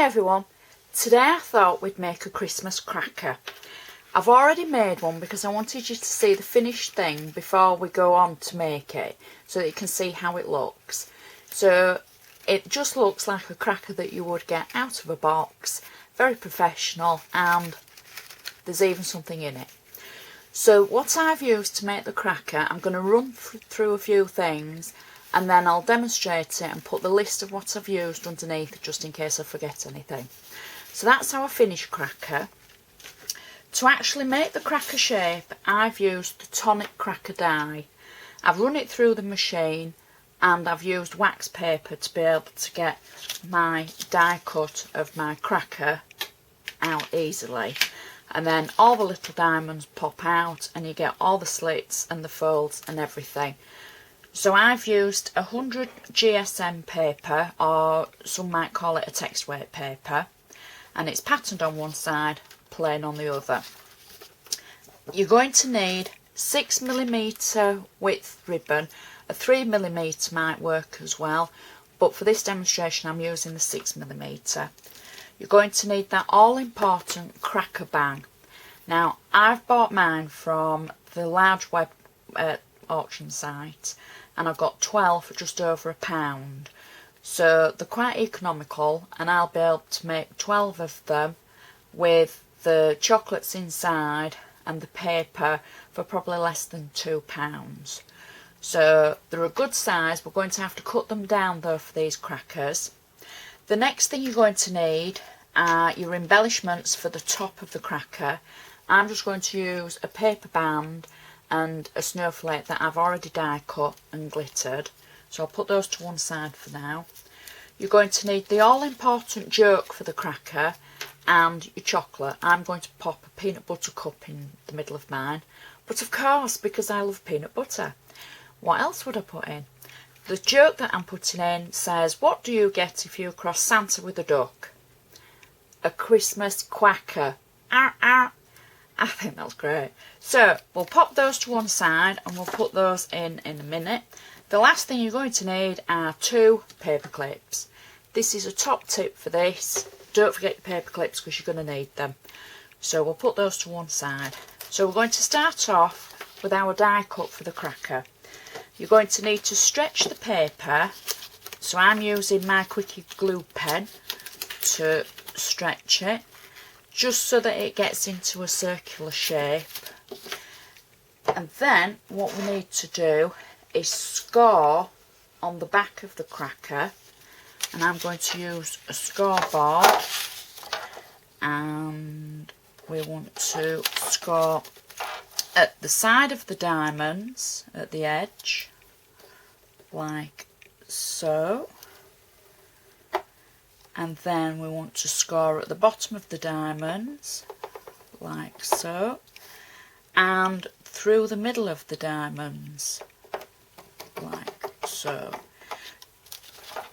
everyone, today I thought we'd make a Christmas cracker. I've already made one because I wanted you to see the finished thing before we go on to make it, so that you can see how it looks. So it just looks like a cracker that you would get out of a box, very professional, and there's even something in it. So what I've used to make the cracker, I'm going to run through a few things and then I'll demonstrate it and put the list of what I've used underneath just in case I forget anything. So that's our finished cracker. To actually make the cracker shape, I've used the Tonic Cracker Die. I've run it through the machine and I've used wax paper to be able to get my die cut of my cracker out easily. And then all the little diamonds pop out and you get all the slits and the folds and everything. So I've used 100 GSM paper, or some might call it a text weight paper, and it's patterned on one side, plain on the other. You're going to need 6mm width ribbon. A 3mm might work as well, but for this demonstration I'm using the 6mm. You're going to need that all important cracker bang. Now I've bought mine from the large web auction site and I've got 12 for just over £1. So they're quite economical and I'll be able to make 12 of them with the chocolates inside and the paper for probably less than £2. So they're a good size. We're going to have to cut them down though for these crackers. The next thing you're going to need are your embellishments for the top of the cracker. I'm just going to use a paper band and a snowflake that I've already die cut and glittered. So I'll put those to one side for now. You're going to need the all important joke for the cracker and your chocolate. I'm going to pop a peanut butter cup in the middle of mine, but of course because I love peanut butter. What else would I put in? The joke that I'm putting in says, what do you get if you cross Santa with a duck? A Christmas quacker. Arr, arr. I think that's great. So we'll pop those to one side and we'll put those in a minute. The last thing you're going to need are 2 paper clips. This is a top tip for this. Don't forget your paper clips because you're going to need them. So we'll put those to one side. So we're going to start off with our die cut for the cracker. You're going to need to stretch the paper. So I'm using my quickie glue pen to stretch it, just so that it gets into a circular shape. And then what we need to do is score on the back of the cracker, and I'm going to use a scoreboard, and we want to score at the side of the diamonds at the edge like so, and then we want to score at the bottom of the diamonds like so, and through the middle of the diamonds like so.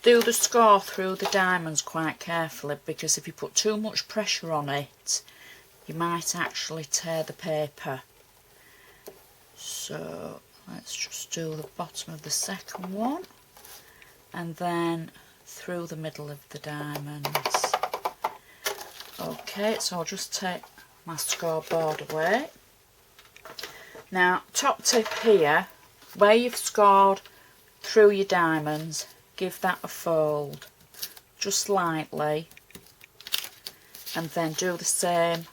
Do the score through the diamonds quite carefully, because if you put too much pressure on it you might actually tear the paper. So let's just do the bottom of the second one and then through the middle of the diamonds. Okay, so I'll just take my scoreboard away. Now, top tip here, where you've scored through your diamonds, give that a fold just lightly and then do the same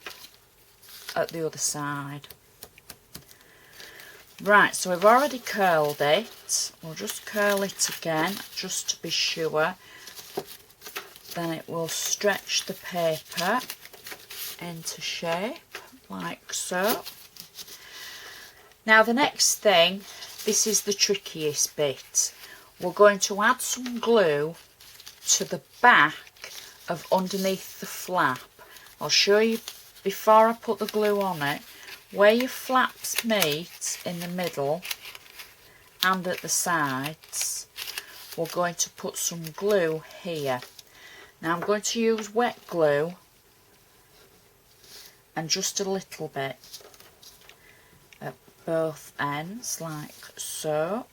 at the other side. Right, so we've already curled it. We'll just curl it again just to be sure. Then it will stretch the paper into shape like so. Now the next thing, this is the trickiest bit. We're going to add some glue to the back of underneath the flap. I'll show you before I put the glue on it. Where your flaps meet in the middle and at the sides, we're going to put some glue here. Now I'm going to use wet glue and just a little bit at both ends like so.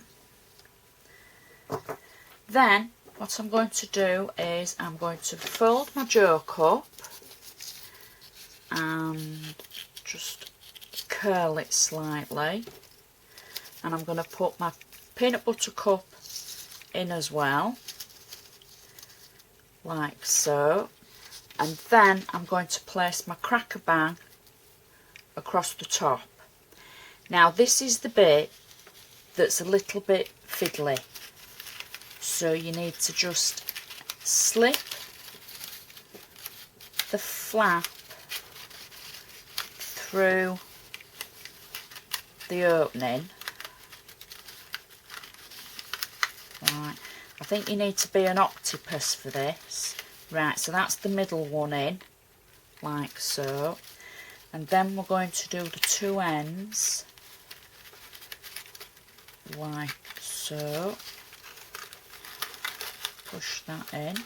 Then what I'm going to do is I'm going to fold my dough cup and just curl it slightly, and I'm going to put my peanut butter cup in as well, like so, and then I'm going to place my cracker bang across the top. Now this is the bit that's a little bit fiddly, so you need to just slip the flap through the opening. Right, I think you need to be an octopus for this. Right, so that's the middle one in, like so, and then we're going to do the two ends, like so. Push that in,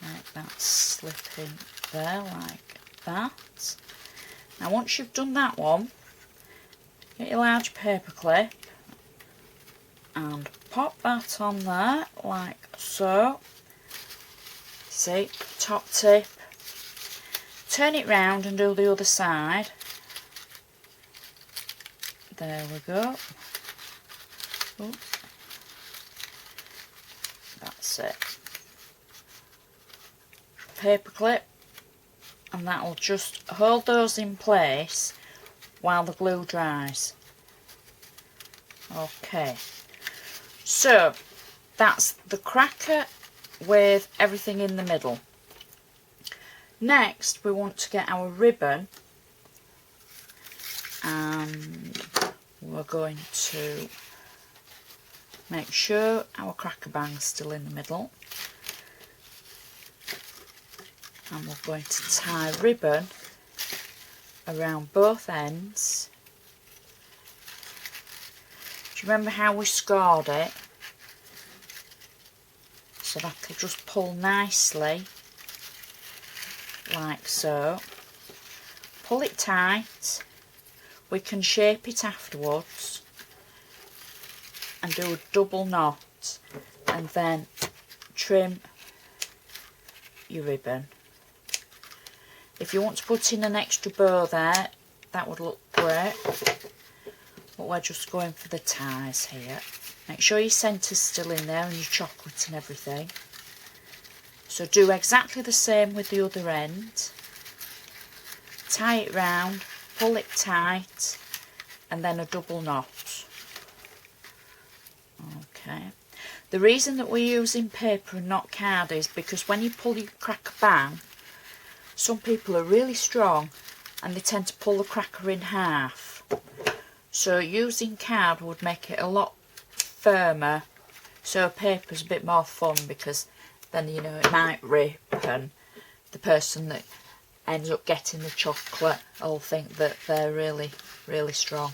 make that slip in there like that. Now once you've done that one, get your large paper clip and pop that on there like so. See, top tip, turn it round and do the other side. There we go. Oops. That's it. Paper clip, and that will just hold those in place while the glue dries. Okay, so that's the cracker with everything in the middle. Next we want to get our ribbon, and we're going to make sure our cracker bang's still in the middle, and we're going to tie ribbon around both ends. Do you remember how we scored it? So that'll just pull nicely like so. Pull it tight. We can shape it afterwards and do a double knot and then trim your ribbon. If you want to put in an extra bow there, that would look great, but we're just going for the ties here. Make sure your centre's still in there and your chocolate and everything. So do exactly the same with the other end. Tie it round, pull it tight, and then a double knot. Okay. The reason that we're using paper and not card is because when you pull your cracker bang, some people are really strong and they tend to pull the cracker in half. So using card would make it a lot firmer. So paper's a bit more fun because then, you know, it might rip and the person that ends up getting the chocolate will think that they're really, really strong.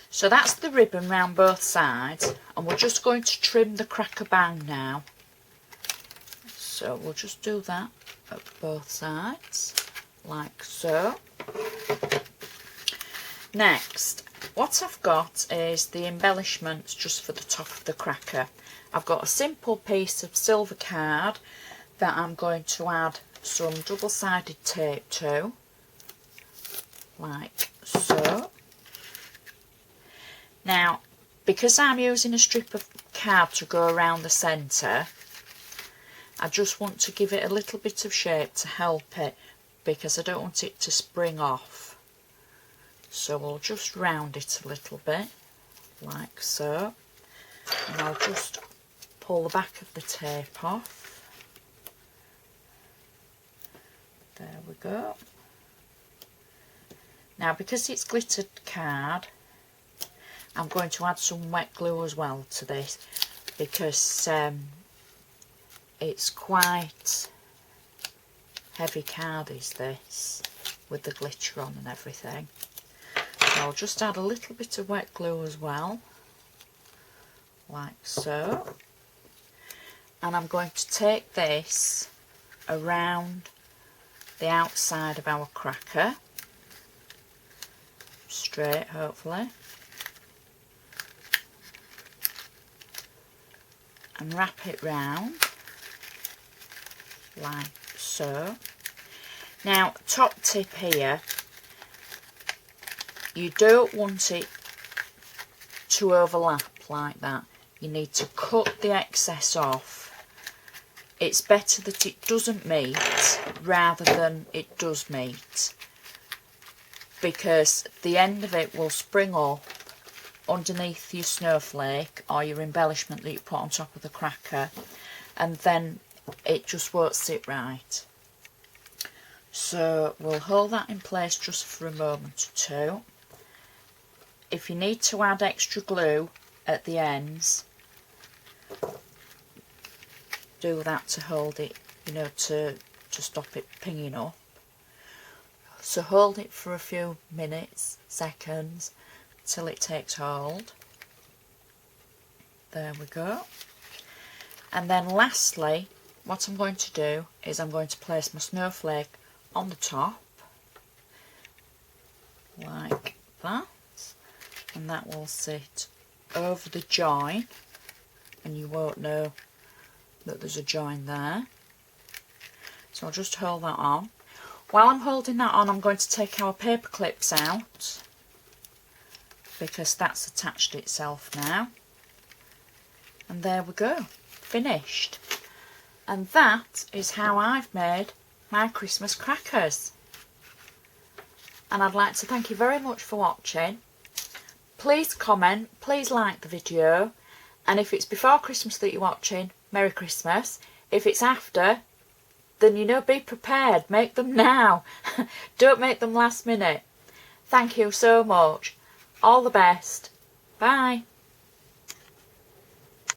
So that's the ribbon round both sides, and we're just going to trim the cracker bang now. So we'll just do that at both sides, like so. Next, what I've got is the embellishments just for the top of the cracker. I've got a simple piece of silver card that I'm going to add some double-sided tape to, like so. Now, because I'm using a strip of card to go around the centre, I just want to give it a little bit of shape to help it, because I don't want it to spring off. So we'll just round it a little bit, like so. And I'll just pull the back of the tape off. There we go. Now, because it's glittered card, I'm going to add some wet glue as well to this, because it's quite heavy card is this, with the glitter on and everything. So I'll just add a little bit of wet glue as well, like so. And I'm going to take this around the outside of our cracker, straight hopefully. and wrap it round like so. Now, top tip here, you don't want it to overlap like that. You need to cut the excess off. It's better that it doesn't meet rather than it does meet, because the end of it will spring up underneath your snowflake or your embellishment that you put on top of the cracker, and then it just won't sit right. So we'll hold that in place just for a moment or two. If you need to add extra glue at the ends, do that to hold it, you know, to stop it pinging up. So hold it for a few minutes, seconds, till it takes hold. There we go. And then lastly, what I'm going to do is I'm going to place my snowflake on the top, like that, and that will sit over the join, and you won't know that there's a join there. So I'll just hold that on. While I'm holding that on, I'm going to take our paper clips out, because that's attached itself now. And there we go, finished. And that is how I've made my Christmas crackers. And I'd like to thank you very much for watching. Please comment, please like the video, and if it's before Christmas that you're watching, Merry Christmas. If it's after, then, you know, be prepared, make them now. Don't make them last minute. Thank you so much. All the best. Bye.